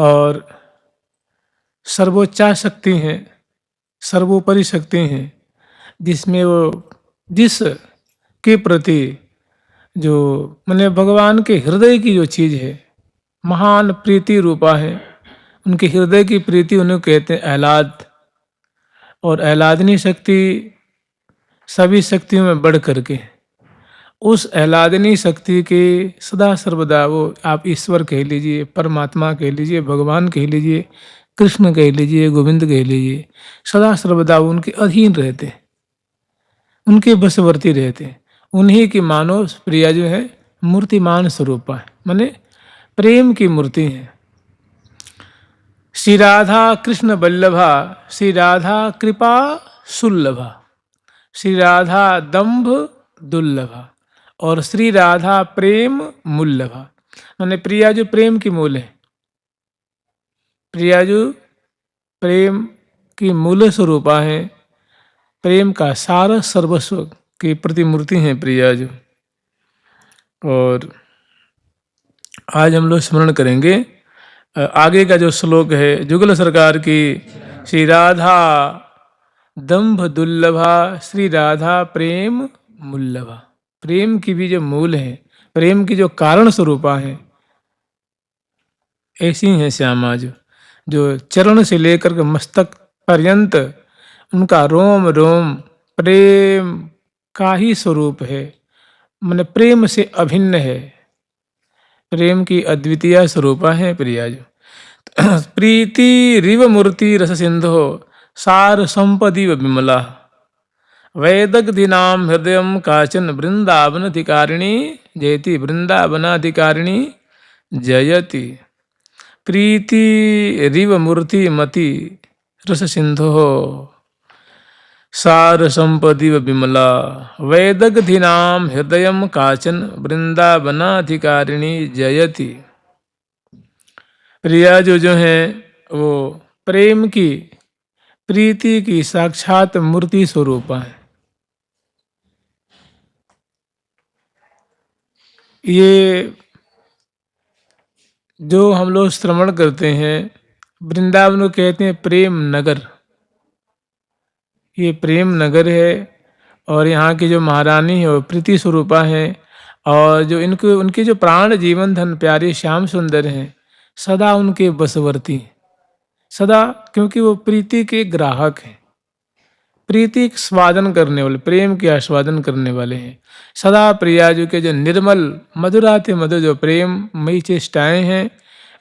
और सर्वोच्च शक्ति हैं, सर्वोपरि शक्ति हैं, जिसमें वो जिस के प्रति जो मैंने भगवान के हृदय की जो चीज़ है महान प्रीति रूपा है, उनके हृदय की प्रीति उन्हें कहते हैं आह्लाद। और आह्लादनी शक्ति सभी शक्तियों में बढ़ करके उस आह्लादनी शक्ति के सदा सर्वदा वो आप ईश्वर कह लीजिए, परमात्मा कह लीजिए, भगवान कह लीजिए, कृष्ण कह लीजिए, गोविंद कह लीजिए, सदा सर्वदा वो उनके अधीन रहते हैं, उनके बसवर्ती रहते हैं। उन्हीं की मानो प्रिया जो है मूर्तिमान स्वरूपा है, माने प्रेम की मूर्ति है। श्री राधा कृष्ण वल्लभा, श्री राधा कृपा सुल्लभा, श्री राधा दंभ दुर्लभा और श्री राधा प्रेम मूल्यभा। माने प्रिया जो प्रेम की मूल है, प्रिया जो प्रेम की मूल स्वरूपा है, प्रेम का सारा सर्वस्व की प्रतिमूर्ति है प्रिया जो। और आज हम लोग स्मरण करेंगे आगे का जो श्लोक है जुगल सरकार की, श्री राधा दंभ दुर्लभा श्री राधा प्रेम मूल्यभा। प्रेम की भी जो मूल है, प्रेम की जो कारण स्वरूपा है, ऐसी है श्यामा जो चरण से लेकर के मस्तक पर्यंत उनका रोम रोम प्रेम का ही स्वरूप है, माने प्रेम से अभिन्न है, प्रेम की अद्वितीय स्वरूपा है प्रिया जो। प्रीति रिव मूर्ति रस सिंधो सार संपदि विमला वैदग्धिनाम हृदय काचन वृंदावनाधिकारिणी जयति वृंदावनाधिकारिणी जयति। प्रीति रिव मूर्ति मति रस सिंधो सार संपदि विमला वैदग्धिनाम हृदय काचन वृंदावनाधिकारिणी जयति। प्रिया जो है वो प्रेम की प्रीति की साक्षात मूर्ति स्वरूपा है। ये जो हम लोग श्रवण करते हैं वृंदावन को कहते हैं प्रेम नगर, ये प्रेम नगर है और यहाँ की जो महारानी है वो प्रीति स्वरूपा है। और जो इनको उनके जो प्राण जीवन धन प्यारे श्याम सुंदर हैं सदा उनके बसवर्ती, सदा, क्योंकि वो प्रीति के ग्राहक हैं, प्रीति के स्वादन करने वाले, प्रेम के आस्वादन करने वाले हैं। सदा प्रिया जो के जो निर्मल मधुराते मधुर जो प्रेम मई चेष्टाएं हैं,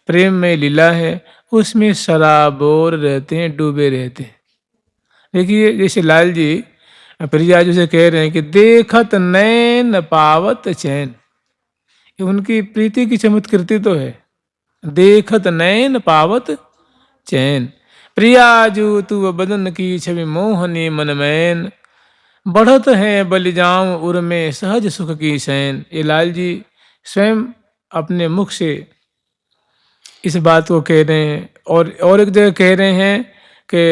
प्रेम में लीला है, उसमें सराबोर रहते हैं, डूबे रहते हैं। देखिए जैसे लाल जी प्रिया जी से कह रहे हैं कि देखत नैन पावत चैन, ये उनकी प्रीति की चमत्कृति तो है, देखत नैन पावत चैन। प्रियाजू तू बदन की छवि मोहनी मनमैन बढ़त है बलि जाऊं उर में सहज सुख की सैन। ये लाल जी स्वयं अपने मुख से इस बात को कह रहे हैं। और एक जगह कह रहे हैं कि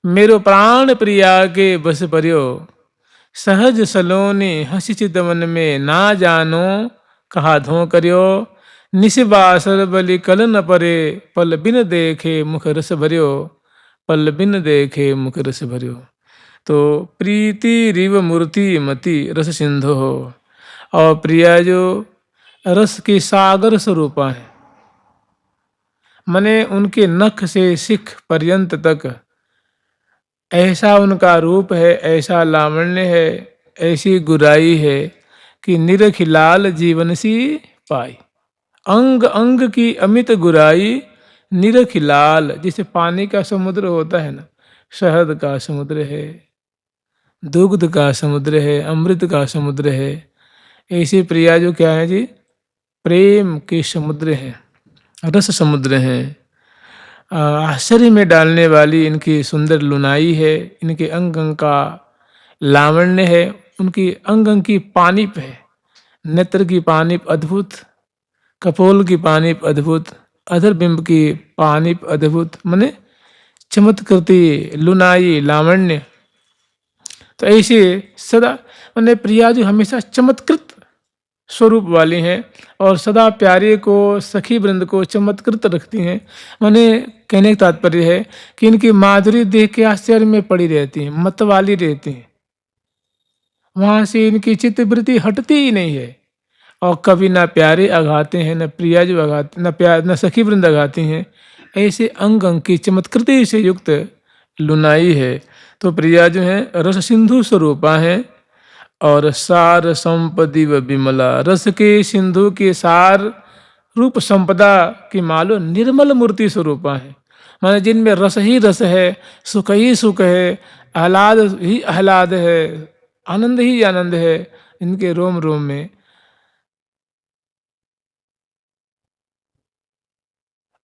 मेरो प्राण प्रिया के बस परियो सहज सलोनी हंसी चितवन में ना जानो कहा धो करियो निशिबासर बलि कल न परे पल बिन देखे मुख रस भरियो पल बिन देखे मुख रस भरियो। तो प्रीति रिव मूर्ति मति रस सिंधु हो, और प्रिया जो रस के सागर स्वरूपा है, मने उनके नख से सिख पर्यंत तक ऐसा उनका रूप है, ऐसा लावण्य है, ऐसी गुराई है कि निरख लाल जीवन सी पाई। अंग अंग की अमित गुराई निरख लाल, जैसे पानी का समुद्र होता है ना, शहद का समुद्र है, दुग्ध का समुद्र है, अमृत का समुद्र है, ऐसे प्रिया जो क्या है जी, प्रेम के समुद्र हैं, रस समुद्र हैं। आश्चर्य में डालने वाली इनकी सुंदर लुनाई है, इनके अंग अंग का लावण्य है, उनकी अंग अंग की पानिप है, नेत्र की पानिप अद्भुत, कपोल की पानिप अद्भुत, अधर बिंब की पानिप अद्भुत, माने चमत्कृति लुनाई लावण्य। तो ऐसे सदा माने प्रिया जो हमेशा चमत्कृत स्वरूप वाली हैं और सदा प्यारे को सखी वृंद को चमत्कृत रखती हैं। माने कहने का तात्पर्य है कि इनकी माधुरी देख के आश्चर्य में पड़ी रहती हैं, मतवाली रहती हैं, वहां से इनकी चित्तवृत्ति हटती ही नहीं है। और कभी ना प्यारे अघाते हैं, न प्रिया जो अघाते, न प्यार न सखी वृंद अघाती हैं। ऐसे अंग अंग की चमत्कृति से युक्त लुनाई है। तो प्रिया जो है रस सिंधु स्वरूपा है और सार संपदि व विमला, रस के सिंधु के सार रूप संपदा की मालो निर्मल मूर्ति स्वरूपा है। माने जिनमें रस ही रस है, सुख ही सुख है, आह्लाद ही आह्लाद है, आनंद ही आनंद है इनके रोम रोम में।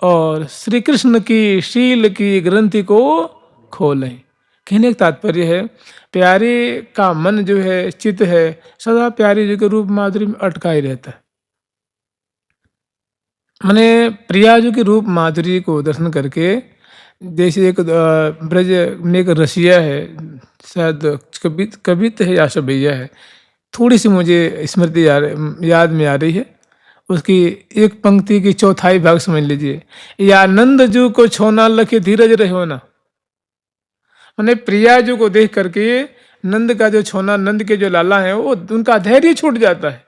और श्री कृष्ण की शील की ग्रंथि को खोलें। कहने का तात्पर्य है प्यारे का मन जो है, चित्त है, सदा प्यारे जी के रूप माधुरी में अटका ही रहता है। मैंने प्रिया जी के रूप माधुरी को दर्शन करके, जैसे एक ब्रज में एक रसिया है, शायद कवित है या शबैया है, थोड़ी सी मुझे स्मृति याद में आ रही है। उसकी एक पंक्ति की चौथाई भाग समझ लीजिए। या नंद जू को छोना लखे धीरज रहो ना। मैंने प्रिया जी को देख करके नंद का जो छोना, नंद के जो लाला है, वो उनका धैर्य छूट जाता है।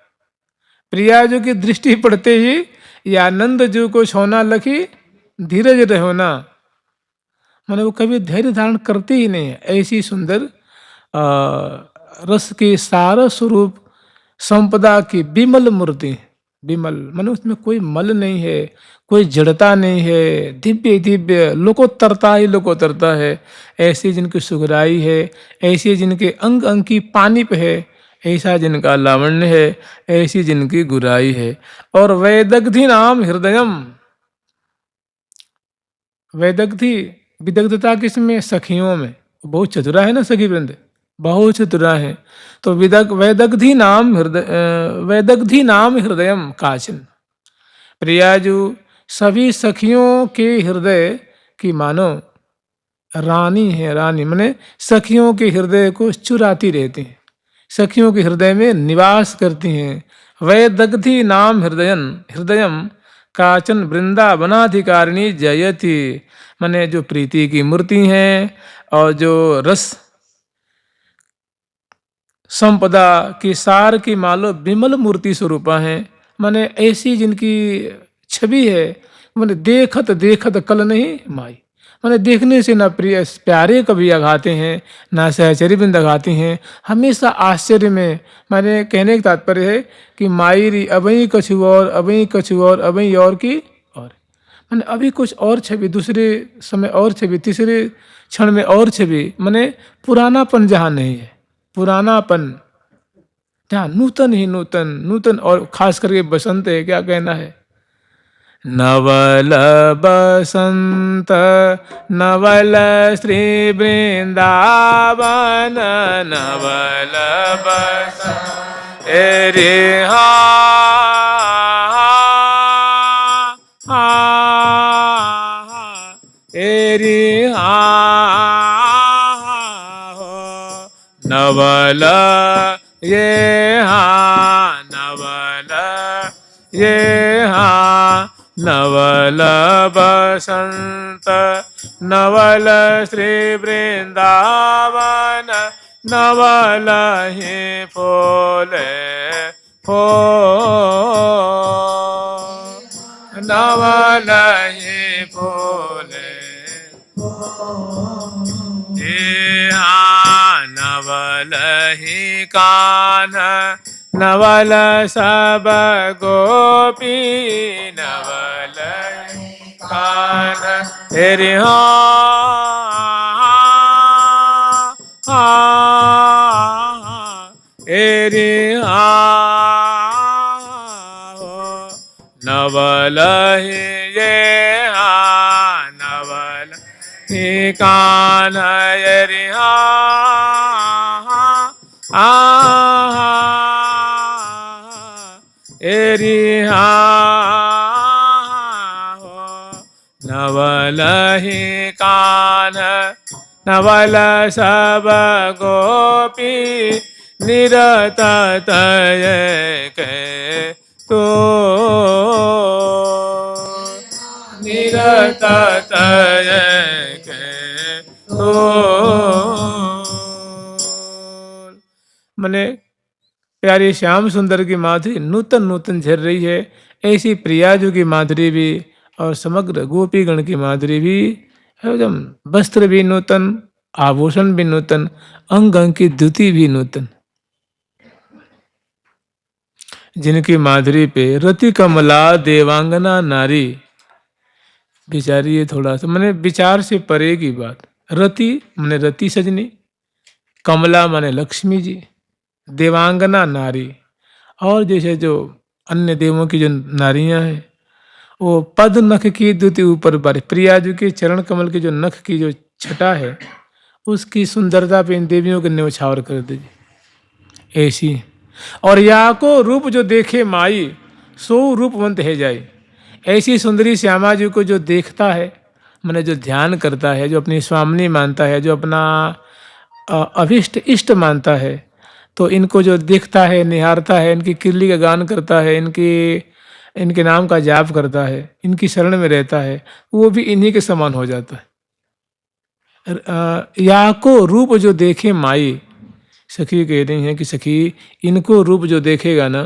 प्रिया जी की दृष्टि पड़ते ही या नंद जू को छोना लखी धीरज रहो ना, मैंने वो कभी धैर्य धारण करते ही नहीं है। ऐसी सुंदर रस के सार स्वरूप संपदा की विमल मूर्ति। विमल माने उसमें कोई मल नहीं है, कोई जड़ता नहीं है, दिव्य दिव्य लोकोत्तरता ही लोकोत्तरता है। ऐसी जिनकी सुगराई है, ऐसी जिनके अंग अंग की पानिप है, ऐसा जिनका लावण्य है, ऐसी जिनकी गुराई है। और वैदग्धि नाम हृदयम, वैदग्धि विदग्धता किसमें? सखियों में। बहुत चतुरा है ना सखी वृंद, बहुत चतुरा है। तो वैदग्धि नाम हृदय, वैदग्धि नाम हृदयम काचिन। प्रियाजू सभी सखियों के हृदय की मानो रानी है। रानी माने सखियों के हृदय को चुराती रहती हैं, सखियों के हृदय में निवास करती हैं। वैदग्धि नाम हृदयन, हृदयम काचन वृंदावनाधिकारिणी जयति। माने जो प्रीति की मूर्ति हैं और जो रस संपदा की सार की मालो विमल मूर्ति स्वरूपा है। माने ऐसी जिनकी छवि है, माने देखत देखत कल नहीं माई। माने देखने से ना प्रिय प्यारे कभी अघाते हैं, ना सहचरी बिंद अघाते हैं, हमेशा आश्चर्य में। माने कहने का तात्पर्य है कि माई अबई कछु और, अबई कछु और, अबई और की और। माने अभी कुछ और छवि, दूसरे समय और छवि, तीसरे क्षण में और छवि। माने पुरानापन जहाँ नहीं है, पुरानापन जहाँ नूतन ही नूतन, नूतन। और खास करके बसंत है, क्या कहना है? नवल बसंत नवल श्री वृंदावन, नवल बसंत रे हा एरी हा नवल ये हा नवल ये हा नवल बसंत नवल श्री वृंदावन, नवल ही फूले फो नवल ही फूले नवल ही कान, नवल सब गोपी, नवल कान तेरे एरे नवल ही ये नवल ही कान एरे एरी नवल ही कान, नवल सब गोपी, निरततय के तो निरततय के तो मने प्यारी श्याम सुंदर की माधुरी नूतन नूतन झर रही है। ऐसी प्रियाजू की माधुरी भी और समग्र गोपीगण की माधुरी भी एकदम, वस्त्र भी नूतन, आभूषण भी नूतन, अंग अंग की द्युति भी नूतन। जिनकी माधुरी पे रति कमला देवांगना नारी, बेचारी ये थोड़ा सा मैंने विचार से परे की बात। रति माने रति सजनी, कमला माने लक्ष्मी जी, देवांगना नारी, और जैसे जो अन्य देवों की जो नारियां हैं वो पद नख की द्युति ऊपर बारी, प्रिया जी के चरण कमल के जो नख की जो छटा है उसकी सुंदरता पे इन देवियों के न्यौछावर कर दीजिए ऐसी। और या को रूप जो देखे माई सो रूपवंत है जाए, ऐसी सुंदरी श्यामा जी को जो देखता है, मैंने जो ध्यान करता है, जो अपनी स्वामिनी मानता है, जो अपना अभिष्ट इष्ट मानता है, तो इनको जो देखता है, निहारता है, इनकी किरली का गान करता है, इनके नाम का जाप करता है, इनकी शरण में रहता है, वो भी इन्हीं के समान हो जाता है। या को रूप जो देखे माई, सखी कह रही हैं कि सखी इनको रूप जो देखेगा ना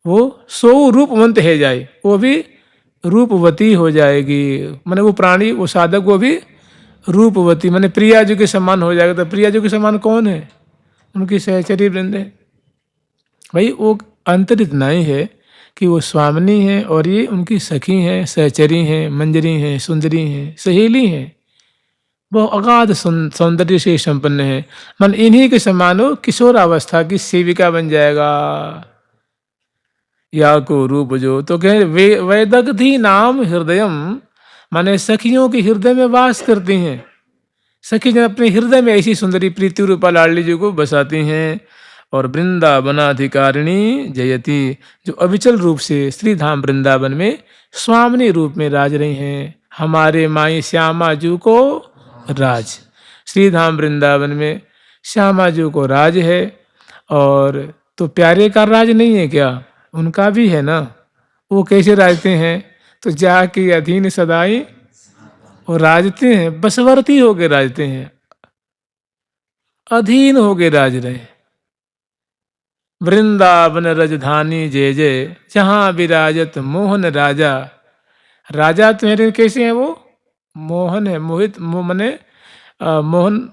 वो सो रूपवंत है जाए, वो भी रूपवती हो जाएगी। माने वो प्राणी, वो साधक वो भी रूपवती माने प्रिया जी के समान हो जाएगा। तो प्रिया जी के समान कौन है? उनकी सहचरी वृंद है। भाई वो अंतर इतना ही है कि वो स्वामिनी है और ये उनकी सखी हैं, सहचरी हैं, मंजरी हैं, सुंदरी हैं, सहेली हैं, वो अगाध सौंदर्य से संपन्न है। मन इन्हीं के समान हो किशोर अवस्था की सेविका बन जाएगा। या को रूप जो तो कह वैदक थी नाम हृदयम, माने सखियों के हृदय में वास करती हैं। सखी जन अपने हृदय में ऐसी सुंदरी प्रीति रूपा लाडली जी को बसाती हैं। और वृंदावनाधिकारिणी जयति, जो अविचल रूप से श्रीधाम वृंदावन में स्वामिनी रूप में राज रही हैं। हमारे माई श्यामा जू को राज, श्रीधाम वृंदावन में श्यामा जू को राज है। और तो प्यारे का राज नहीं है क्या? उनका भी है ना। वो कैसे राजते हैं? तो जाके अधीन सदाई वो राजते हैं, बसवर्ती होके राजते हैं, अधीन होके राज रहे। वृंदावन राजधानी जय जय, जहां विराजत मोहन राजा। राजा तुम्हारे कैसे हैं? वो मोहन है, मोहित मने मोहन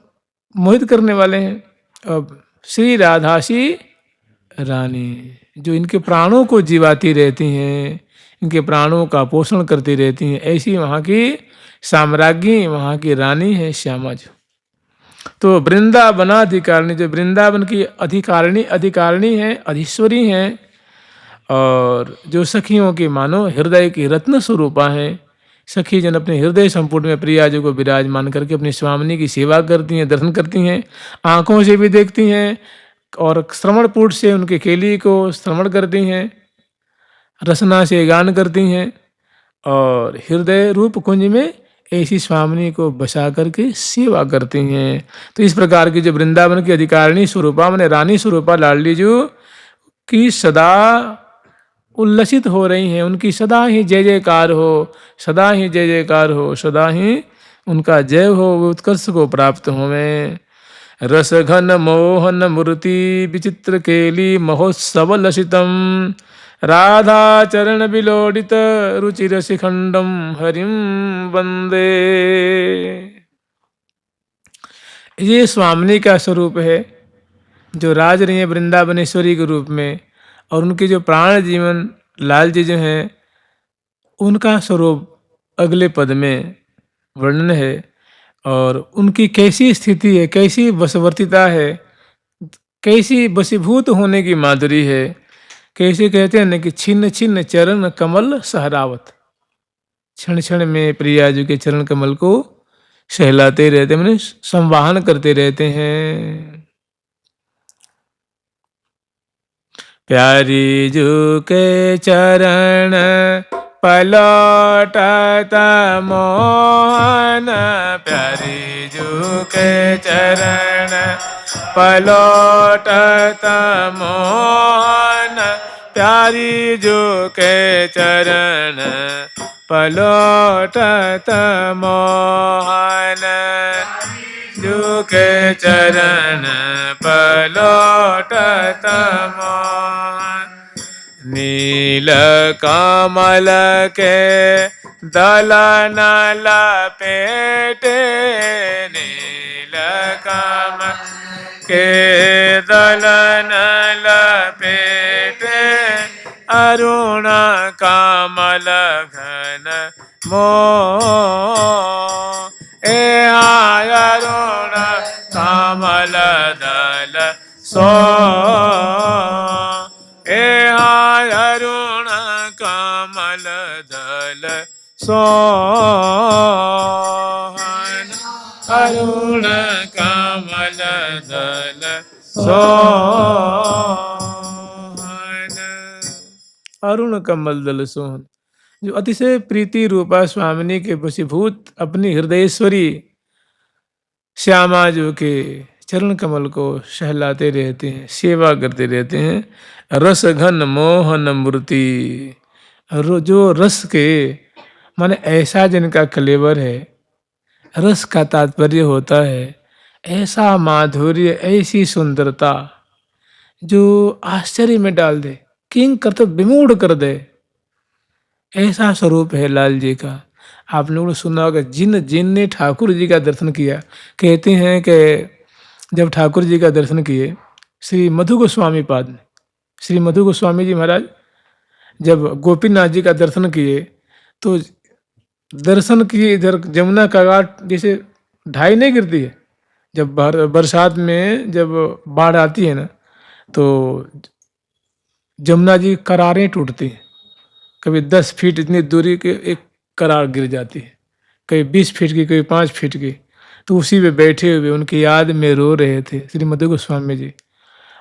मोहित करने वाले हैं। अब श्री राधासी रानी, जो इनके प्राणों को जीवाती रहती हैं, इनके प्राणों का पोषण करती रहती हैं, ऐसी वहाँ की साम्राज्ञी, वहाँ की रानी है श्यामा जी। तो वृंदावनाधिकारिणी, जो वृंदावन की अधिकारिणी है, अधीश्वरी हैं, और जो सखियों की मानो हृदय की रत्न स्वरूपा हैं। सखी जन अपने हृदय संपुट में प्रिया जी को विराजमान करके अपनी स्वामिनी की सेवा करती हैं, दर्शन करती हैं, आँखों से भी देखती हैं और श्रवणपुट से उनके केली को श्रवण करती हैं, रसना से गान करती हैं, और हृदय रूप कुंज में ऐसी स्वामिनी को बसा करके सेवा करती हैं। तो इस प्रकार की जो वृंदावन की अधिकारिणी स्वरूपा मैंने रानी स्वरूपा लाडली जी की सदा उल्लसित हो रही हैं, उनकी सदा ही जय जयकार हो, सदा ही जय जयकार हो, सदा ही उनका जय हो, उत्कर्ष को प्राप्त होवें। रस घन मोहन मूर्ति विचित्र केली महोत्सव लसितम, राधा चरण विलोडित रुचिर शिखंडम हरिम वंदे। ये स्वामिनी का स्वरूप है जो राज रही है वृंदावनेश्वरी के रूप में। और उनके जो प्राण जीवन लाल जी जो हैं उनका स्वरूप अगले पद में वर्णन है। और उनकी कैसी स्थिति है, कैसी वशवर्तिता है, कैसी वशीभूत होने की माधुरी है। कैसे कहते हैं ना कि छिन्न छिन्न चरण कमल सहरावत, क्षण क्षण में प्रिया जी के चरण कमल को सहलाते रहते, मैंने संवाहन करते रहते हैं। प्यारी जू के चरण पलटत मोहन, प्यारी जू के चरण पलौटत मोहन प्यारी जो के चरण पलौटत मोहन जो के चरण पलौटत मोहन नील कमल के दलन लपेटे नील कमल के दलन लपेटे अरुण कमल घन मोह अरुण कमल दल सो अरुण कमल दल सोहन अरुण कमल दल सोहन अरुण कमल दल सोहन जो अतिशय प्रीति रूपा स्वामिनी के वशीभूत अपनी हृदयेश्वरी श्यामा जो के चरण कमल को सहलाते रहते हैं, सेवा करते रहते हैं। रस घन मोहन मूर्ति जो रस के माने ऐसा जिनका कलेवर है, रस का तात्पर्य होता है ऐसा माधुर्य, ऐसी सुंदरता जो आश्चर्य में डाल दे, किंग करते विमूढ़ कर दे, ऐसा स्वरूप है लाल जी का। आप लोगों ने सुना होगा जिन ने ठाकुर जी का दर्शन किया, कहते हैं कि जब ठाकुर जी का दर्शन किए श्री मधु गोस्वामी पाद ने, श्री मधु गोस्वामी जी महाराज जब गोपीनाथ जी का दर्शन किए तो दर्शन किए इधर जमुना का घाट जैसे ढाई नहीं गिरती है, जब बरसात में जब बाढ़ आती है ना तो जमुना जी करारें टूटती हैं, कभी 10 फीट इतनी दूरी के एक करार गिर जाती है, कभी 20 फीट की, कभी 5 फीट की। तो उसी पे बैठे हुए उनकी याद में रो रहे थे श्री मधु गोस्वामी जी।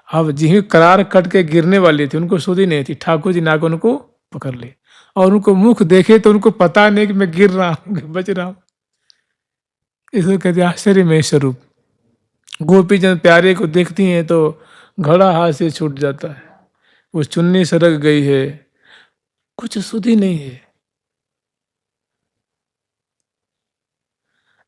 अब जी करार कट के गिरने वाली थी, उनको सुधी नहीं थी, ठाकुर जी नाक उनको पकड़ ले और उनको मुख देखे तो उनको पता नहीं कि मैं गिर रहा हूँ, बच रहा हूँ। इसको कहते आश्चर्य में स्वरूप। गोपी जन प्यारे को देखती हैं तो घड़ा हाथ से छूट जाता है, वो चुन्नी सरक गई है, कुछ सुधी नहीं है।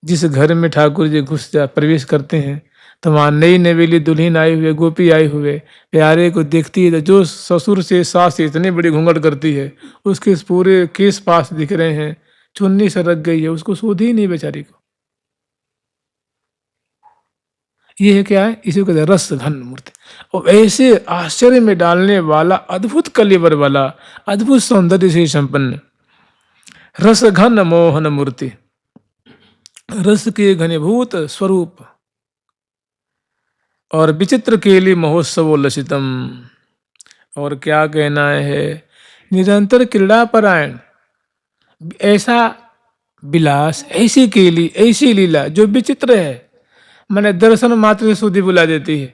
जिस घर में ठाकुर जी प्रवेश करते हैं तो वहाँ नई नवेली दुल्हन आई हुई, गोपी आई हुए प्यारे को देखती है तो जो ससुर से सास से इतनी बड़ी घूंघट करती है, उसके पूरे केस पास दिख रहे हैं, चुन्नी सरक गई है, उसको सुधी नहीं बेचारी को। ये है क्या है, इसी को कहते हैं रस घन मूर्ति। और ऐसे आश्चर्य में डालने वाला, अद्भुत कलेवर वाला, अद्भुत सौंदर्य से संपन्न रस घन मोहन मूर्ति, रस के घनीभूत स्वरूप और विचित्र केली महोत्सव लसितम। और क्या कहना है, निरंतर क्रीड़ा परायण, ऐसा विलास, ऐसी केली, ऐसी लीला जो विचित्र है, मैंने दर्शन मात्र से सुधि बुला देती है।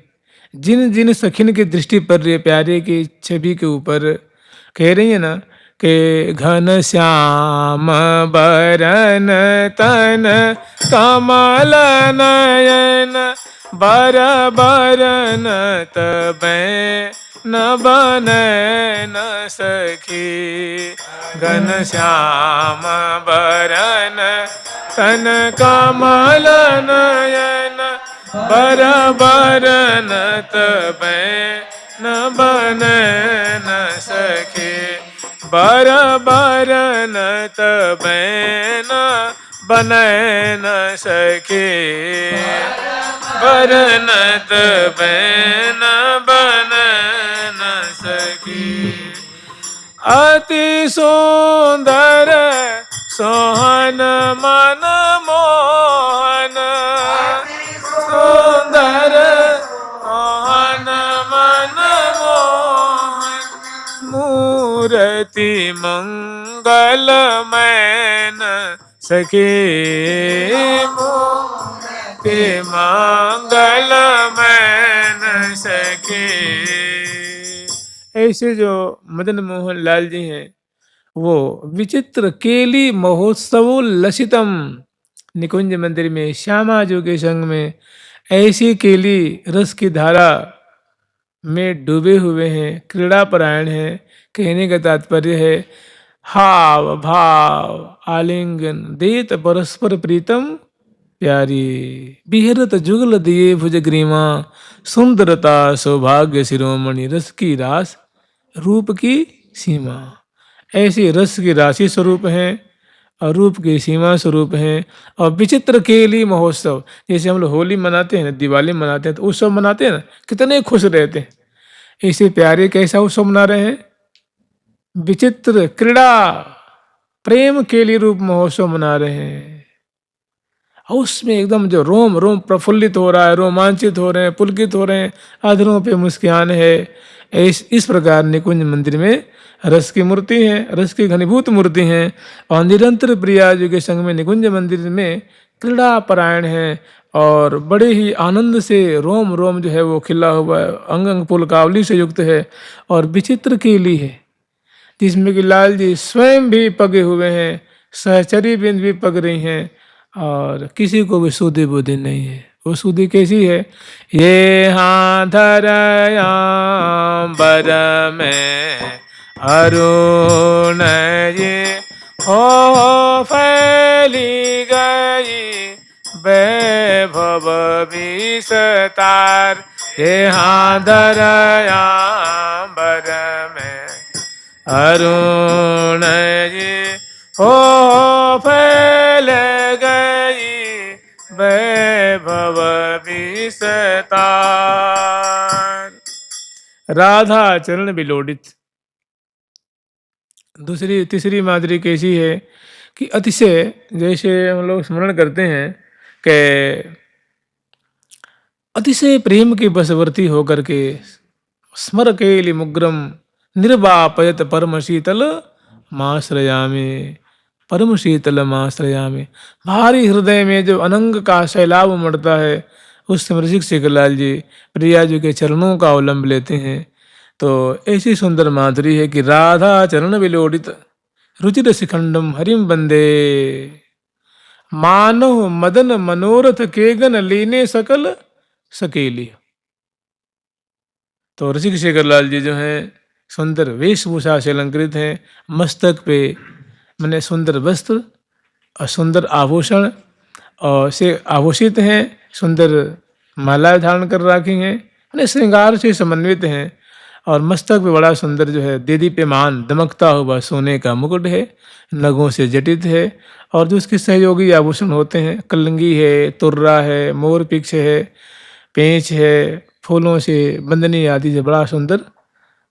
जिन जिन सखिन की दृष्टि पर रही प्यारे की छवि के ऊपर, कह रही है ना कि घन श्याम बरन तन कमल नयन बर बरन तबै न बने न सखी। घन श्याम बरन तन कमल नयन बर बरन तबै न बने न सखी। बर बरन तबै न बने न सखी। बरन तबै न बने न सखी। अति सुंदर सोहन मन मोहन, सुंदर सोहन मन मोहन। मूर्ति मंगल मैन सखी। मूर्ति मंगल मैन सखी। ऐसे जो मदन मोहन लाल जी हैं वो विचित्र केली महोत्सव लसितम, निकुंज मंदिर में श्यामा जी के संग में ऐसी केली रस की धारा में डूबे हुए हैं, क्रीड़ा परायण हैं। कहने का तात्पर्य है हाव भाव आलिंगन देत परस्पर प्रीतम प्यारी, बिहरत जुगल दिए भुजग्रीमा, सुंदरता सौभाग्य शिरोमणि, रस की रास रूप की सीमा। ऐसे रस की राशि स्वरूप हैं और रूप की सीमा स्वरूप हैं। और विचित्र केली महोत्सव, जैसे हम लोग होली मनाते हैं, दिवाली मनाते हैं, तो उत्सव मनाते हैं ना, कितने खुश रहते हैं। ऐसे प्यारे कैसा उत्सव मना रहे हैं, विचित्र क्रीड़ा प्रेम के लिए रूप महोत्सव मना रहे हैं। और उसमें एकदम जो रोम रोम प्रफुल्लित हो रहा है, रोमांचित हो रहे हैं, पुलकित हो रहे हैं, अधरों पे मुस्कान है। इस प्रकार निकुंज मंदिर में रस की मूर्ति है, रस की घनीभूत मूर्ति है। और निरंतर प्रिया जी के संग में निकुंज मंदिर में क्रीड़ा परायण है और बड़े ही आनंद से रोम रोम जो है वो खिला हुआ है, अंग अंग पुलकावली से युक्त है। और विचित्र केली है जिसमें कि लाल जी स्वयं भी पगे हुए हैं, सहचरी बिंद भी पग रही हैं और किसी को भी सुधि बुद्धि नहीं है। वो सुधि कैसी है, ये हाँ धरयाम बर में अरुण ये हो फैली गई वैभव विस्तार, ये हाँ धरयाम बर में अरुण ये हो फैल गई वैभव विस्तार। राधा चरण विलोडित। दूसरी तीसरी माधुरी कैसी है कि अतिशय, जैसे हम लोग स्मरण करते हैं कि अतिशय प्रेम के बसवर्ती होकर के स्मर केलि मुग्रम निर्वापयत परम शीतल माश्रयामे, परम शीतल माश्रयामे। भारी हृदय में जो अनंग का सैलाब उमड़ता है, उस समय ऋषिक शेखरलाल जी प्रिया जी के चरणों का अवलंब लेते हैं। तो ऐसी सुंदर माधुरी है कि राधा चरण विलोडित रुचिर शिखंडम हरिम बंदे, मानव मदन मनोरथ केगन लीने सकल सकेली। तो ऋषिक शेखरलाल जी जो हैं सुंदर वेशभूषा से अलंकृत हैं, मस्तक पे मैंने सुंदर वस्त्र और सुंदर आभूषण और से आभूषित हैं, सुंदर मालाएं धारण कर रखी हैं, मैंने श्रृंगार से समन्वित हैं। और मस्तक पे बड़ा सुंदर जो है देदीप्यमान दमकता हुआ सोने का मुकुट है, नगों से जटित है। और जो उसके सहयोगी आभूषण होते हैं, कलंगी है, तुर्रा है, मोर पिक्ष है, पेंच है, फूलों से बंदनी आदि से बड़ा सुंदर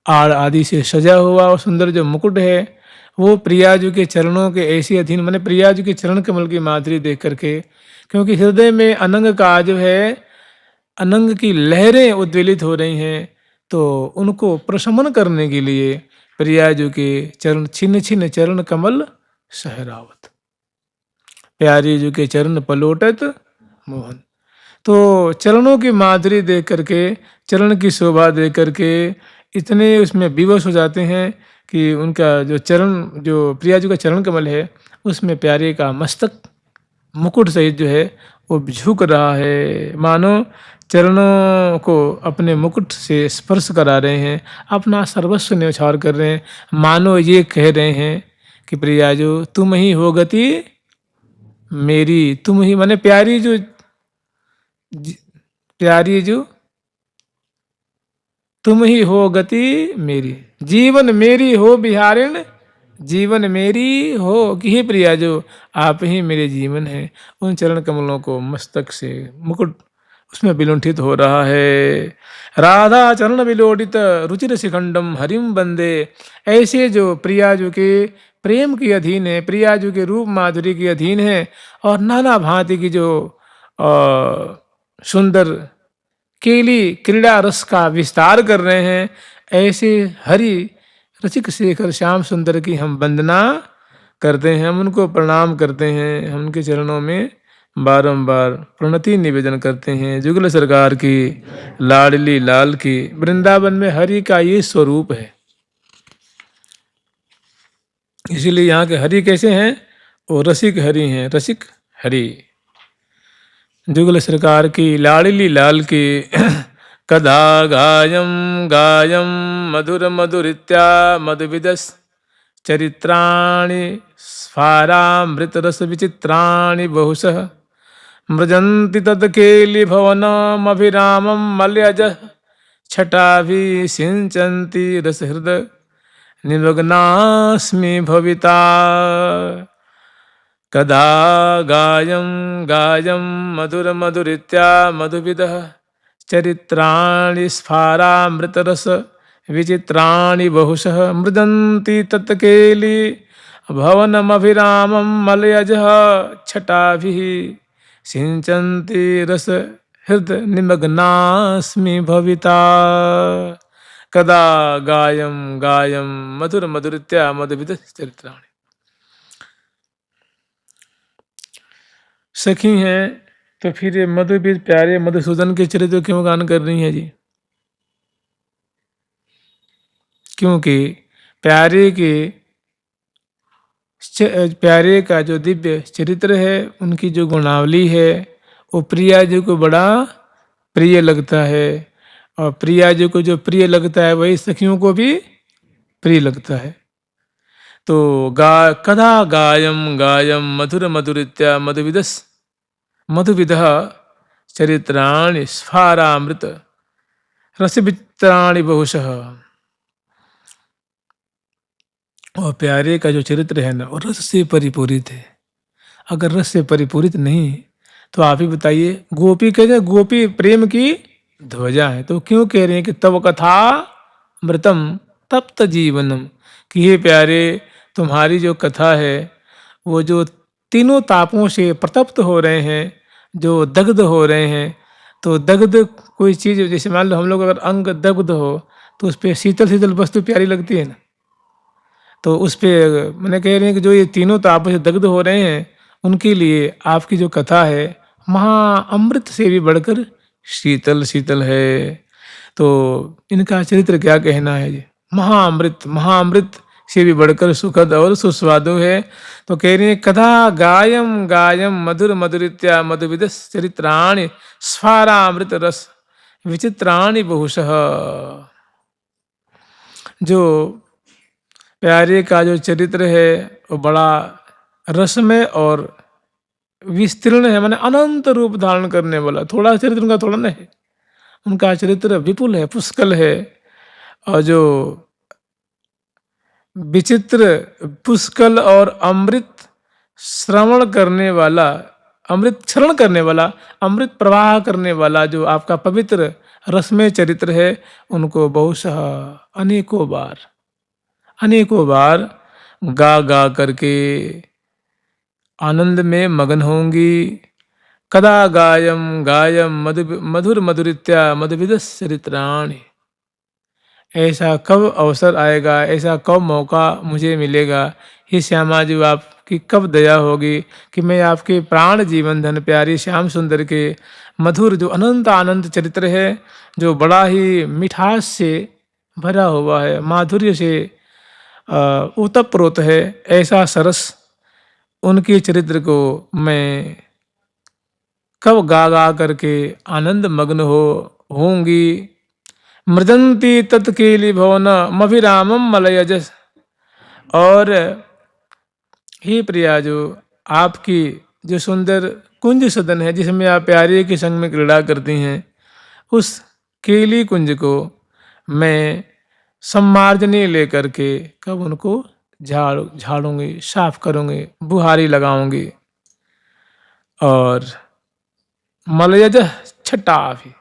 आड़ आदि से सजा हुआ और सुंदर जो मुकुट है, वो प्रिया जी के चरणों के ऐसी अधीन, मैंने प्रिया जी के चरण कमल की माधुरी देख करके, क्योंकि हृदय में अनंग का जो है, अनंग की लहरें उद्वेलित हो रही हैं, तो उनको प्रशमन करने के लिए प्रिया जी के चरण छिन्न छिन्न चरण कमल सहरावत, प्यारी जी के चरण पलोटत मोहन। तो चरणों की माधुरी देख करके, चरण की शोभा देख करके इतने उसमें विवश हो जाते हैं कि उनका जो चरण, जो प्रिया जी का चरण कमल है, उसमें प्यारे का मस्तक मुकुट सहित जो है वो झुक रहा है, मानो चरणों को अपने मुकुट से स्पर्श करा रहे हैं, अपना सर्वस्व न्यौछावर कर रहे हैं, मानो ये कह रहे हैं कि प्रिया जो तुम ही हो गति मेरी, तुम ही माने प्यारी जो प्यारी जो तुम ही हो गति मेरी, जीवन मेरी हो बिहारिण, जीवन मेरी हो कि हे प्रिया जो आप ही मेरे जीवन हैं। उन चरण कमलों को मस्तक से मुकुट उसमें विलुंठित हो रहा है। राधा चरण विलोडित रुचिर शिखंडम हरिम बंदे। ऐसे जो प्रिया जो के प्रेम के अधीन है, प्रिया जो के रूप माधुरी के अधीन है और नाना भांति की जो सुंदर केली क्रीड़ा रस का विस्तार कर रहे हैं, ऐसे हरि रसिक शेखर श्याम सुंदर की हम वंदना करते हैं, हम उनको प्रणाम करते हैं, हम उनके चरणों में बारंबार प्रणति निवेदन करते हैं। जुगल सरकार की, लाडली लाल की, वृंदावन में हरि का ये स्वरूप है। इसीलिए यहाँ के हरि कैसे हैं, वो रसिक हरि हैं, रसिक हरि। जुगल सरकार की लाडली लाल की कदा गायम गायम मधुर मधुरित्या मधुविदस चरित्राणि स्फारामृतरस विचित्राणि बहुशः मृजन्ति तत्केलि भवनमभिरामं मल्यज छटाभि सिंचन्ति रसहृद निमग्नास्मि भविता कदा गायं गायं मधुर मधुरित्या मधुविदः चरित्राणि स्फारामृतरस विचित्राणि बहुशः मृदन्ति तत्केलि भवनमभिरामं मलयजः छटाभिः सिंचन्ति रस हृद निमग्नास्मि भविता कदा गायं गायं मधुर मधुरित्या मधुविद चरित्राणि। सखी हैं तो फिर ये मधुविद प्यारे मधुसूदन के चरित्र क्यों गान कर रही हैं जी? क्योंकि प्यारे का जो दिव्य चरित्र है, उनकी जो गुणावली है, वो प्रिया जी को बड़ा प्रिय लगता है, और प्रिया जी को जो प्रिय लगता है वही सखियों को भी प्रिय लगता है। तो कदा गायम गायम मधुर मधुरित्या मधुविदस मधुविदः चरित्राणि स्फारामृत रसविचित्राणि बहुशः। और प्यारे का जो चरित्र है ना, वो रस से परिपूरित है। अगर रस से परिपूरित नहीं तो आप ही बताइए, गोपी कहते हैं गोपी प्रेम की ध्वजा है, तो क्यों कह रहे हैं कि तव कथा मृतम तप्त जीवनम, कि हे प्यारे तुम्हारी जो कथा है वो जो तीनों तापों से प्रतप्त हो रहे हैं, जो दग्ध हो रहे हैं। तो दग्ध कोई चीज़, जैसे मान लो हम लोग अगर अंग दग्ध हो तो उस पर शीतल शीतल वस्तु प्यारी लगती है ना, तो उस पर मैंने कह रहे हैं कि जो ये तीनों तापों से दग्ध हो रहे हैं उनके लिए आपकी जो कथा है महा अमृत से भी बढ़कर शीतल शीतल है। तो इनका चरित्र क्या कहना है जी? महाअमृत से भी बढ़कर सुखद और सुस्वादु है। तो कह रही है कथा गायम गायम मधुर मधुरित्या मधुविदस चरित्राणि स्फारामृत रस विचित्राणि बहुशः। जो प्यारे का जो चरित्र है वो बड़ा रसमय और विस्तीर्ण है, माने अनंत रूप धारण करने वाला। थोड़ा चरित्र उनका थोड़ा नहीं है, उनका चरित्र विपुल है, पुष्कल है। और जो विचित्र पुष्कल और अमृत श्रवण करने वाला, अमृत क्षरण करने वाला, अमृत प्रवाह करने वाला जो आपका पवित्र रसमय चरित्र है, उनको बहुशः अनेकों बार गा गा करके आनंद में मगन होंगी। कदा गायम गायम मधुर मधुरित्या मधुविदस चरित्राणि, ऐसा कब अवसर आएगा, ऐसा कब मौका मुझे मिलेगा, हे श्यामा जी आपकी कब दया होगी कि मैं आपके प्राण जीवन धन प्यारी श्याम सुंदर के मधुर जो अनंत आनंद चरित्र है, जो बड़ा ही मिठास से भरा हुआ है, माधुर्य से ओतप्रोत है, ऐसा सरस उनके चरित्र को मैं कब गा गा करके आनंद मग्न होंगी। मृदंती तत्केली भवन मभिरामम मलयजस। और हे प्रिया, जो आपकी जो सुंदर कुंज सदन है जिसमें आप प्यारे के संग में क्रीड़ा करती हैं, उस केली कुंज को मैं सम्मार्जनी लेकर के कब उनको झाड़ूंगी, साफ करूंगी, बुहारी लगाऊंगी। और मलयज छटा भी,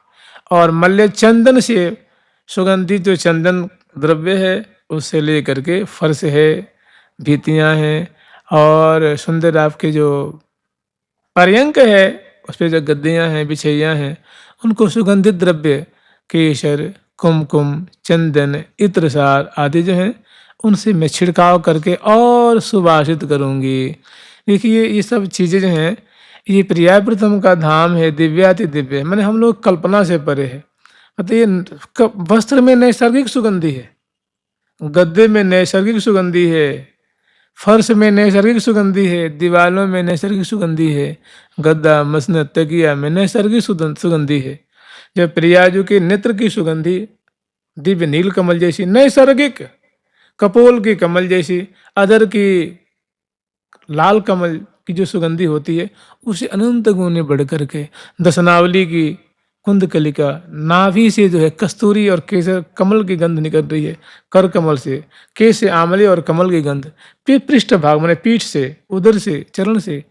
और मल्य चंदन से सुगंधित जो चंदन द्रव्य है उससे ले करके फर्श है, भीतियाँ हैं, और सुंदर आपके जो पर्यंक है उस पर जो गद्दियाँ हैं, बिछैयाँ हैं, उनको सुगंधित द्रव्य केसर, कुमकुम, चंदन, इत्रसार आदि जो हैं उनसे मैं छिड़काव करके और सुभाषित करूँगी। देखिए ये सब चीज़ें जो हैं, ये प्रिया प्रथम का धाम है, दिव्याति दिव्य, मैंने हम लोग कल्पना से परे है। मतलब ये वस्त्र में नैसर्गिक सुगंधी है, गद्दे में नैसर्गिक सुगंधी है, फर्श में नैसर्गिक सुगंधी है, दीवालों में नैसर्गिक सुगंधी है, गद्दा मसनद तकिया में नैसर्गिक सुगंधी है। जब प्रियाजू के नेत्र की सुगंधी दिव्य नील कमल जैसी, नैसर्गिक कपोल की कमल जैसी, अदर की लाल कमल की जो सुगंधी होती है, उसे अनंत गुने बढ़ करके दशनावली की कुंद कलिका नाभि से जो है कस्तूरी और केसर कमल की गंध निकल रही है, कर कमल से, केस से आंवले और कमल की गंध, पृष्ठ भाग माने पीठ से, उदर से, चरण से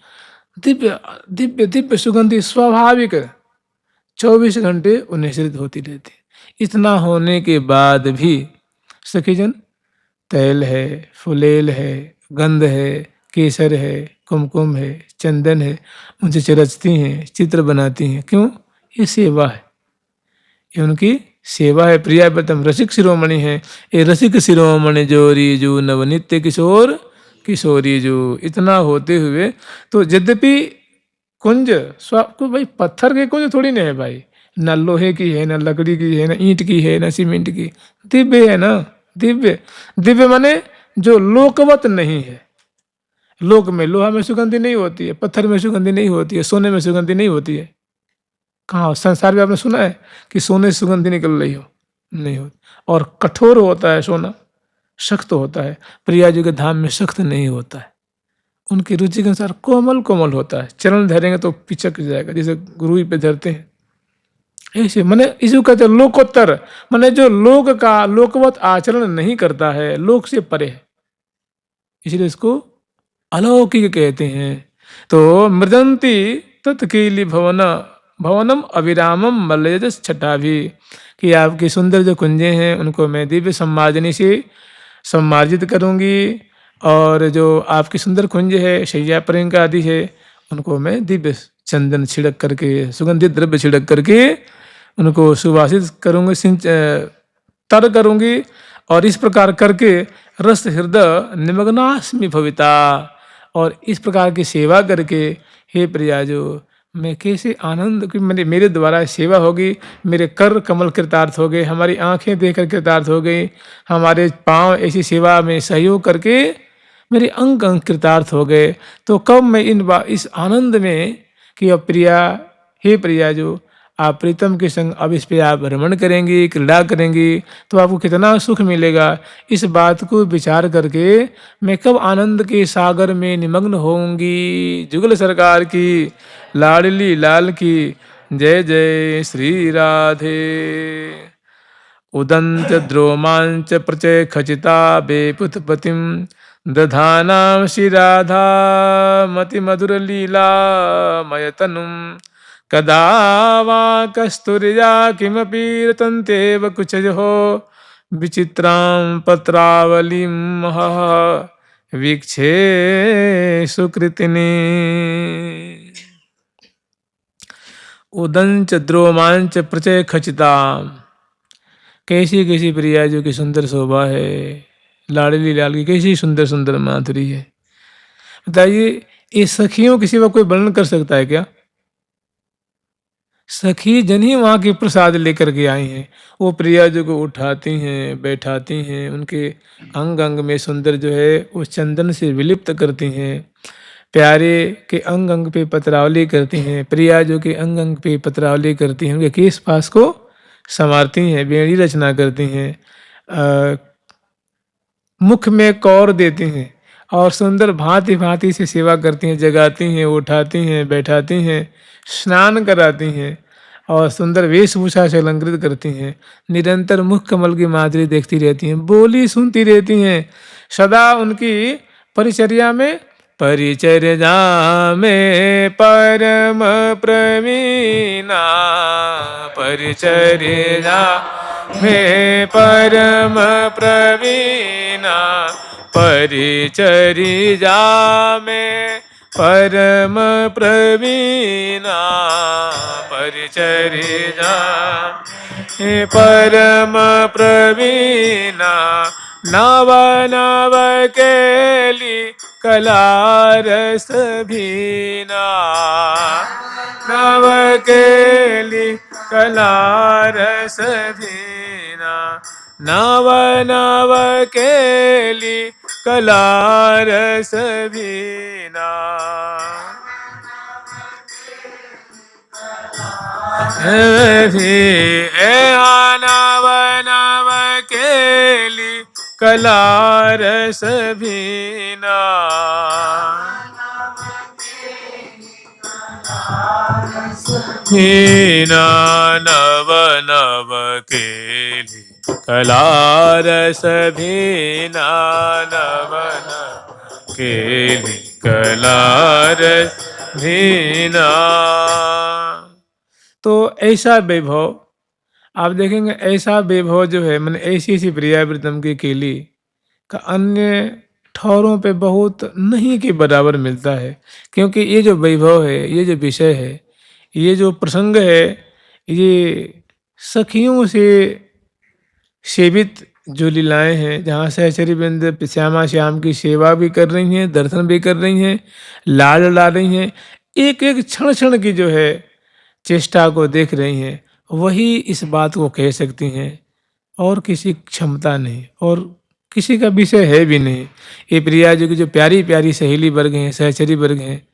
दिव्य दिव्य दिव्य सुगंधी स्वाभाविक 24 घंटे उन्हें होती रहती है। इतना होने के बाद भी सखीजन, तैल है, फुलेल है, गंध है, केसर है, कुमकुम है, चंदन है, उनसे चरचती हैं, चित्र बनाती हैं। क्यों? ये सेवा है, ये उनकी सेवा है। प्रियाव्रतम रसिक शिरोमणि है, ये रसिक शिरोमणि जोरी जो नवनित्य किशोर किशोरी जो। इतना होते हुए तो यद्यपि कुंज को भाई पत्थर के कुंज थोड़ी ना है भाई, ना लोहे की है, ना लकड़ी की है, ना ईंट की है, ना सीमेंट की, दिव्य है ना। दिव्य दिव्य माने जो लोकवत नहीं है। लोक में लोहा में सुगंधी नहीं होती है, पत्थर में सुगंधी नहीं होती है, सोने में सुगंधी नहीं होती है। कहाँ संसार में आपने सुना है कि सोने से सुगंधी निकल रही हो? नहीं होती। और कठोर होता है सोना, सख्त होता है। प्रिया जी के धाम में सख्त नहीं होता है, उनकी रुचि के अनुसार कोमल कोमल होता है। चरण धरेंगे तो पिचक जाएगा, जैसे रुई पे धरते हैं ऐसे। मैंने इसको कहते हैं लोकोत्तर, मैंने जो लोक का लोकवत आचरण नहीं करता है, लोक से परे है, इसलिए इसको अलौकिक कहते हैं। तो मृदंती तत्कीली भवनम अविरामम मलयजस छठा भी, कि आपकी सुंदर जो कुंजें हैं उनको मैं दिव्य सम्मार्जनी से सम्मार्जित करूंगी, और जो आपकी सुंदर कुंज है, शैया पर्यंका आदि है, उनको मैं दिव्य चंदन छिड़क करके, सुगंधित द्रव्य छिड़क करके उनको सुवासित करूंगी, तर करूंगी। और इस प्रकार करके रस हृदय निमग्नास्मि भविता, और इस प्रकार की सेवा करके हे प्रिया जो मैं कैसे आनंद की मेरे द्वारा सेवा होगी, मेरे कर कमल कृतार्थ हो गए, हमारी आंखें देखकर कृतार्थ हो गई, हमारे पांव ऐसी सेवा में सहयोग करके मेरे अंग अंग कृतार्थ हो गए। तो कब मैं इस आनंद में कि अब प्रिया, हे प्रिया जो आप प्रीतम के संग अब इस पे आप भ्रमण करेंगी, क्रीड़ा करेंगी, तो आपको कितना सुख मिलेगा, इस बात को विचार करके मैं कब आनंद के सागर में निमग्न होंगी। जुगल सरकार की लाडली लाल की जय जय श्री राधे। उदंत द्रोमांच प्रचय खचिता बेपुतपतिम दधानां श्री राधा मति मधुर लीला मयतनुम, कदा वा कस्तूरिया किमपि रतन्त्येव कुचजो विचित्रां पत्रावलीं महः वीक्षे सुकृतिनी। उदंच द्रोमांच प्रचय खचिता, कैसी कैसी प्रिया जो की सुंदर शोभा है, लाडली लाल की कैसी सुंदर सुंदर माधुरी है। बताइए ये सखियों के सिवा कोई वर्णन कर सकता है क्या? सखी जन ही वहाँ के प्रसाद लेकर के आई हैं। वो प्रिया जी को उठाती हैं, बैठाती हैं, उनके अंग अंग में सुंदर जो है उस चंदन से विलिप्त करती हैं, प्यारे के अंग अंग पे पत्रावली करती हैं, प्रिया जो के अंग अंग पे पत्रावली करती हैं, उनके केस पास को संवारती हैं, बेड़ी रचना करती हैं, मुख में कौर देती हैं, और सुंदर भांति भांति से सेवा करती हैं, जगाती हैं, उठाती हैं, बैठाती हैं, स्नान कराती हैं, और सुंदर वेशभूषा से अलंकृत करती हैं। निरंतर मुख कमल की माधुरी देखती रहती हैं, बोली सुनती रहती हैं, सदा उनकी परिचर्या में परिचर्या में परम प्रवीणा, परिचर्या में परम प्रवीणा, परिचर्या में परम प्रवीणा, परिचर्या परम प्रवीणा, नव नव केली कलारस भीना, नव केली कलारस भीना, नव नव केली कला रस भीना। नव नव केली कला रस भीना। हीना नव नव केली कला रस भीना। नव नव केली कला रस भीना। तो ऐसा वैभव आप देखेंगे, ऐसा वैभव जो है मैंने ऐसी ऐसी प्रियावृतम की केली का अन्य ठौरों पे बहुत नहीं के बराबर मिलता है। क्योंकि ये जो वैभव है, ये जो विषय है, ये जो प्रसंग है, ये सखियों से सेवित जो लीलाएं हैं, जहाँ सहचरी वृंद श्यामा श्याम की सेवा भी कर रही हैं, दर्शन भी कर रही हैं, लाड ला रही हैं, एक एक क्षण क्षण की जो है चेष्टा को देख रही हैं, वही इस बात को कह सकती हैं। और किसी क्षमता नहीं और किसी का विषय है भी नहीं। ये प्रिया जी की जो प्यारी प्यारी सहेली वर्ग हैं, सहचरी वर्ग हैं,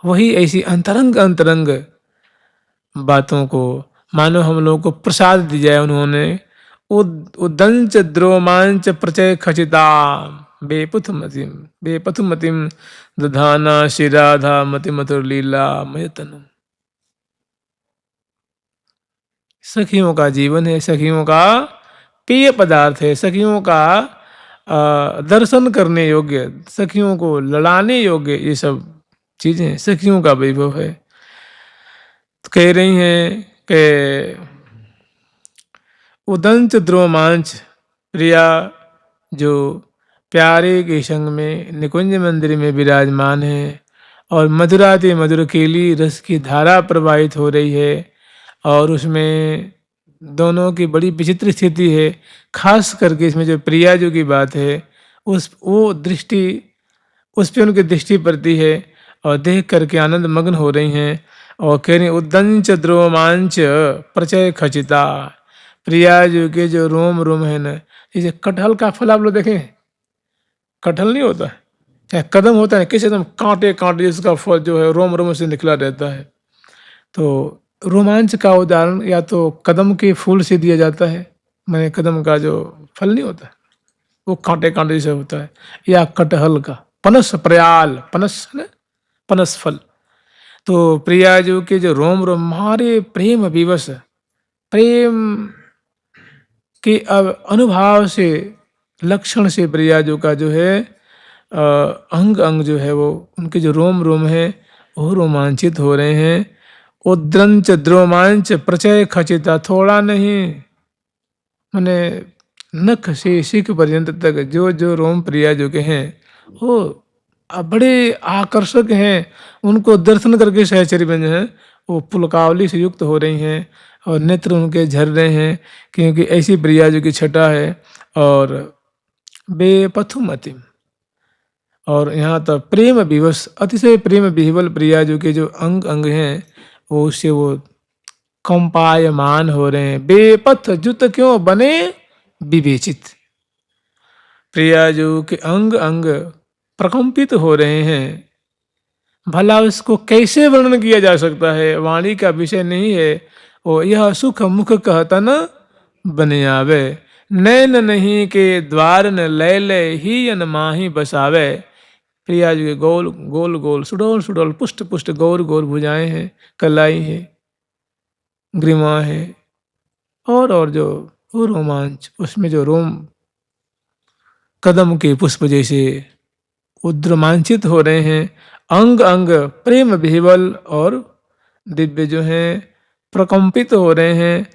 वही ऐसी अंतरंग अंतरंग बातों को मानो हम लोगों को प्रसाद दी जाए। उन्होंने उदंच द्रोमांच प्रचय खचिता बेपथुमतिम दधाना शिराधा मति मधुर लीला मयतनु। सखियों का जीवन है, सखियों का पेय पदार्थ है, सखियों का दर्शन करने योग्य, सखियों को लड़ाने योग्य, ये सब चीजें सखियों का वैभव है। तो कह रही हैं कि उदंच द्रोमांच प्रिया जो प्यारे के संग में निकुंज मंदिर में विराजमान है और मधुराति मधुर केली रस की धारा प्रवाहित हो रही है और उसमें दोनों की बड़ी विचित्र स्थिति है। खास करके इसमें जो प्रिया जो की बात है, वो दृष्टि उस पर उनकी दृष्टि पड़ती है और देख करके आनंद मग्न हो रही हैं और कह रही उदंच द्रोमांच प्रचय खचिता। प्रिया जो के जो रोम रोम है ना, जैसे कटहल का फल आप लोग देखें, कटहल नहीं होता है, चाहे कदम होता है, किसी एकदम कांटे कांटे जिसका फल जो है रोम रोम से निकला रहता है। तो रोमांच का उदाहरण या तो कदम के फूल से दिया जाता है, मैंने कदम का जो फल नहीं होता वो कांटे कांटे जैसे होता है, या कटहल का पनस प्रयाल पनस है ना, पनस फल। तो प्रिया जो के जो रोम रोम हमारे प्रेम विवश, प्रेम के अनुभाव से, लक्षण से प्रिया जो का जो है अंग अंग जो है वो, उनके जो रोम रोम है वो रोमांचित हो रहे हैं। उद्रंच द्रोमांच प्रचय खचिता, थोड़ा नहीं मैंने नख से शिख पर्यंत तक जो जो रोम प्रिया जो के हैं वो बड़े आकर्षक हैं। उनको दर्शन करके सहचरी में जो है वो पुलकावली से युक्त हो रही हैं और नेत्र उनके झर रहे हैं, क्योंकि ऐसी प्रिया जो की छटा है। और बेपथुमतिम, और यहाँ तक प्रेम विवश, अतिशय प्रेम विह्वल प्रिया जो के जो अंग अंग हैं वो उससे वो कंपायमान हो रहे हैं। बेपथ जुत क्यों बने विवेचित, प्रिया जो के अंग अंग प्रकंपित हो रहे हैं। भला उसको कैसे वर्णन किया जा सकता है, वाणी का विषय नहीं है। वो यह सुख मुख कहता न बने आवे, नैन नहीं के द्वार न लय लय ही अन माही बसावे। प्रिया जी के गोल गोल गोल सुडोल सुडोल पुष्ट पुष्ट गौर गौर भुजाएं हैं, कलाई है, ग्रीवा है, और जो वो रोमांच, उसमें जो रोम कदम के पुष्प जैसे उद्रोमांचित हो रहे हैं। अंग अंग प्रेम विह्वल और दिव्य जो हैं प्रकंपित हो रहे हैं।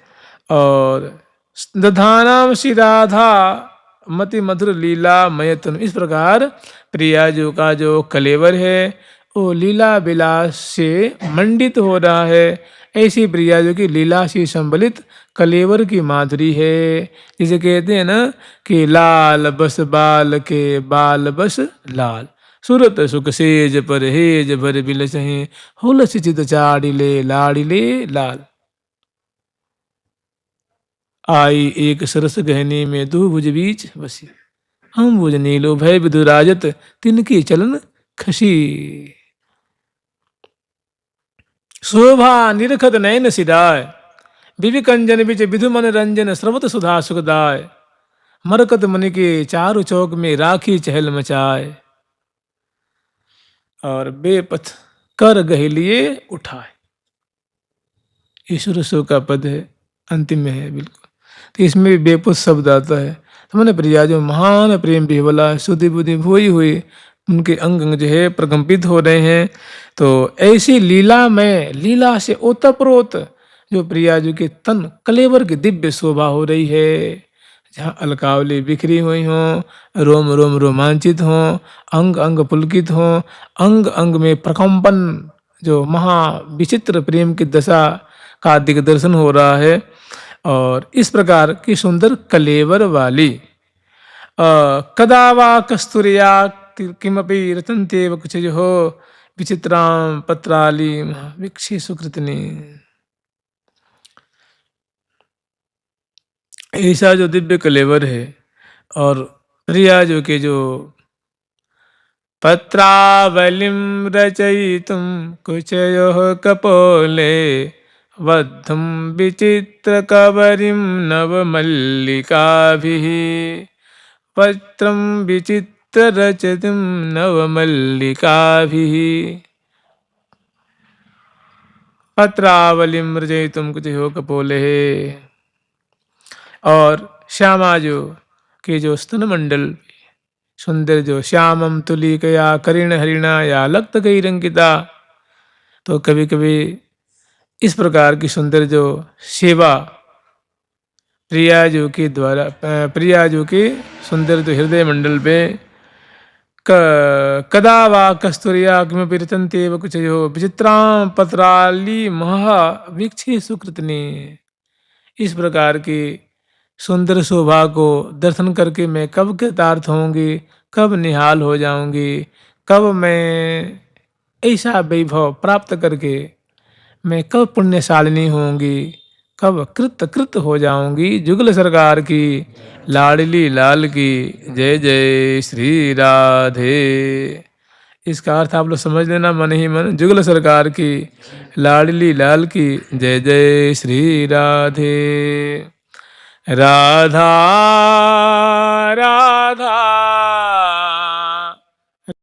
और दधानाम शिराधा मति मधुर लीला मयतन, इस प्रकार प्रिया जो का जो कलेवर है वो लीला विलास से मंडित हो रहा है। ऐसी प्रिया जो की लीला से संबलित कलेवर की माधुरी है। जिसे कहते हैं ना कि लाल बस बाल के बाल बस लाल, सूरत सुख सेज पर हेज भर बिलस हैं, हुलस चित चाड़िले लाड़िले लाल। आई एक सरस गहने में दो भुज बीच बसी, अम्बुज नीलो भय विदुराजत तिनकी चलन खसी। शोभा निरखत नयन सिदाय विविकंजन बिच विधु मन रंजन स्रवत सुधा सुखदाय। मरकत मन के चारु चौक में राखी चहल मचाए और बेपथ कर गहलिए उठाए। ईश्वर सो का पद है, अंतिम में है बिल्कुल। तो इसमें भी बेपुत शब्द आता है। तो मैंने प्रिया जो महान प्रेम विह्वला सुधि बुद्धि भोई हुई, उनके अंग अंग जो है प्रकंपित हो रहे हैं। तो ऐसी लीला में लीला से ओतप्रोत जो प्रिया जी के तन कलेवर की दिव्य शोभा हो रही है, जहाँ अलकावली बिखरी हुई हों, रोम रोम रोमांचित हों, अंग अंग पुलकित हों, अंग अंग में प्रकंपन, जो महा विचित्र प्रेम की दशा का दिग्दर्शन हो रहा है। और इस प्रकार की सुंदर कलेवर वाली कदा वा कस्तूरिया किमपि रतन्त्येव कुचयो विचित्रां पत्राली वीक्षि सुकृतिनी। ऐसा जो दिव्य कलेवर है और प्रिया जो के जो पत्रावलिं रचयितुं कुचयोः कपोले बद्धं विचित्रकबरीं नवमल्लिकाभिः। पत्रं विचित्ररचितं नवमल्लिकाभिः। पत्रावलिं रचयितुं कुचयोः कपोले। और श्यामा जो के जो स्तन मंडल सुंदर जो श्यामम तुलिकया करीण हरिणा या लक्त गई रंगिता। तो कभी कभी इस प्रकार की सुंदर जो सेवा प्रिया जो के द्वारा, प्रिया जो के सुंदर जो हृदय मंडल पे कदा वा कस्तूरिया किमपि रचन्त्येव कुचयो विचित्रां पत्राली महा वीक्षि सुकृतनी। इस प्रकार की सुंदर शोभा को दर्शन करके मैं कब कृतार्थ होंगी, कब निहाल हो जाऊंगी, कब मैं ऐसा वैभव प्राप्त करके मैं कब पुण्यशालिनी होंगी, कब कृत कृत हो जाऊंगी। जुगल सरकार की लाडली लाल की जय जय श्री राधे। इसका अर्थ आप लोग समझ लेना मन ही मन, जुगल सरकार की लाडली लाल की जय जय श्री राधे। राधा राधा